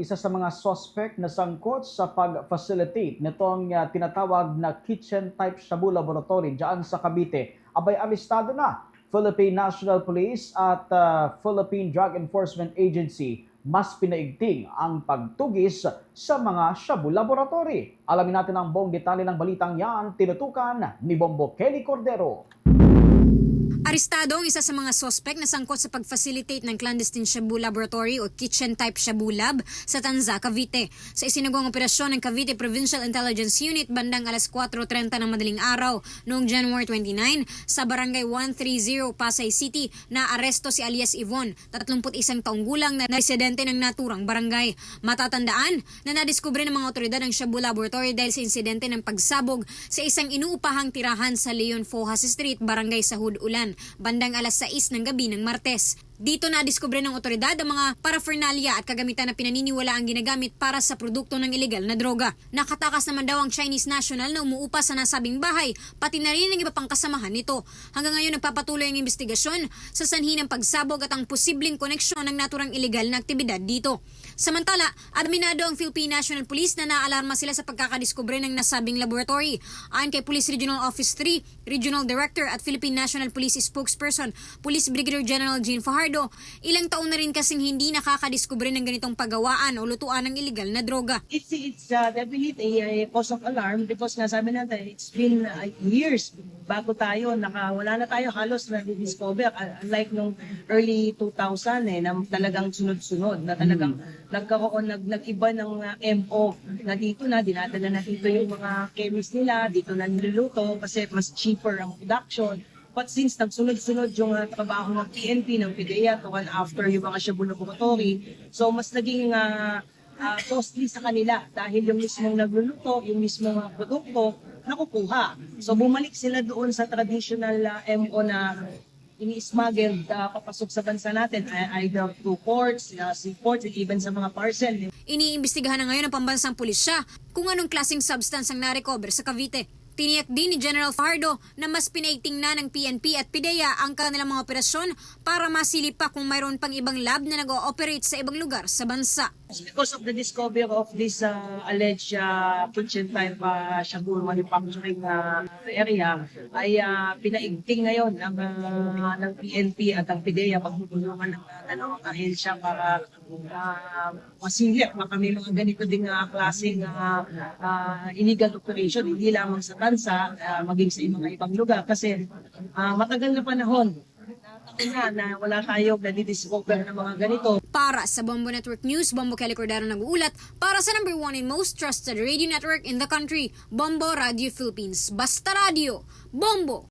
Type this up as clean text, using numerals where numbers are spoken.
Isa sa mga suspect na sangkot sa pag-facilitate nitong tinatawag na kitchen-type shabu laboratory dyan sa Cavite, abay arestado na Philippine National Police at Philippine Drug Enforcement Agency. Mas pinaigting ang pagtugis sa mga shabu laboratory. Alamin natin ang buong detalye ng balitang yan, tinutukan ni Bombo Kelly Cordero. Arestado ang isa sa mga sospek na sangkot sa pag-facilitate ng clandestine shabu laboratory o kitchen-type shabu lab sa Tanza, Cavite. Sa isinagawang operasyon ng Cavite Provincial Intelligence Unit bandang alas 4:30 ng madaling araw noong January 29 sa Barangay 130, Pasay City na aresto si alias Yvonne, 31 taong gulang na residente ng naturang barangay. Matatandaan na nadiskubre ng mga otoridad ang shabu laboratory dahil sa insidente ng pagsabog sa isang inuupahang tirahan sa Leon Fojas Street, Barangay Sahud Ulan, bandang alas 6 ng gabi ng Martes. Dito nadiskubre ng otoridad ang mga paraphernalia at kagamitan na pinaniniwala ang ginagamit para sa produkto ng ilegal na droga. Nakatakas naman daw ang Chinese national na umuupa sa nasabing bahay, pati na rin ang iba pang kasamahan nito. Hanggang ngayon nagpapatuloy ang investigasyon sa sanhi ng pagsabog at ang posibleng koneksyon ng naturang ilegal na aktibidad dito. Samantala, aminado ang Philippine National Police na naalarma sila sa pagkakadiskubre ng nasabing laboratory. Ayon kay Police Regional Office 3, Regional Director at Philippine National Police Spokesperson, Police Brigadier General Jean Fajardo, ilang taon na rin kasing hindi nakakadiskubre ng ganitong paggawaan o lutuan ng ilegal na droga. It's definitely a cause of alarm because nasabi natin, it's been years bago tayo, wala na tayo halos na-discover. Unlike nung early 2000 na talagang sunod-sunod, na talagang nag-iba ng MO na dito na, dinadala na dito yung mga chemist nila, dito na niluluto kasi mas cheaper ang production. But since nagsunod-sunod yung trabaho ng PNP, ng PDEA, to and after yung mga shabu laboratory, so mas naging costly sa kanila dahil yung mismong nagluluto, yung mismong produkto, nakukuha. So bumalik sila doon sa traditional MO na ini-smuggle papasok sa bansa natin, either through ports, seaports, and even sa mga parcel. Iniimbestigahan na ngayon ng pambansang pulisya kung anong klaseng substance ang narecover sa Cavite. Tiniyak din ni General Fajardo na mas pinaigting na ng PNP at PDEA ang kanilang mga operasyon para masilip pa kung mayroon pang ibang lab na nag-ooperate sa ibang lugar sa bansa. Because of the discovery of this alleged kitchen-type shabu manufacturing area, ay pinaigting ngayon ng PNP at ang PDEA pagtutulungan ng dalawang ahensya para masilip kami mga ganito ding klaseng illegal operation, hindi lamang sa bansa, maging sa mga ibang lugar. Kasi matagal na panahon na wala tayong nadidiscover ng mga ganito. Para sa Bombo Network News, Bombo Kelly Cordero nag-uulat para sa number 1 and most trusted radio network in the country, Bombo Radio Philippines. Basta Radio, Bombo!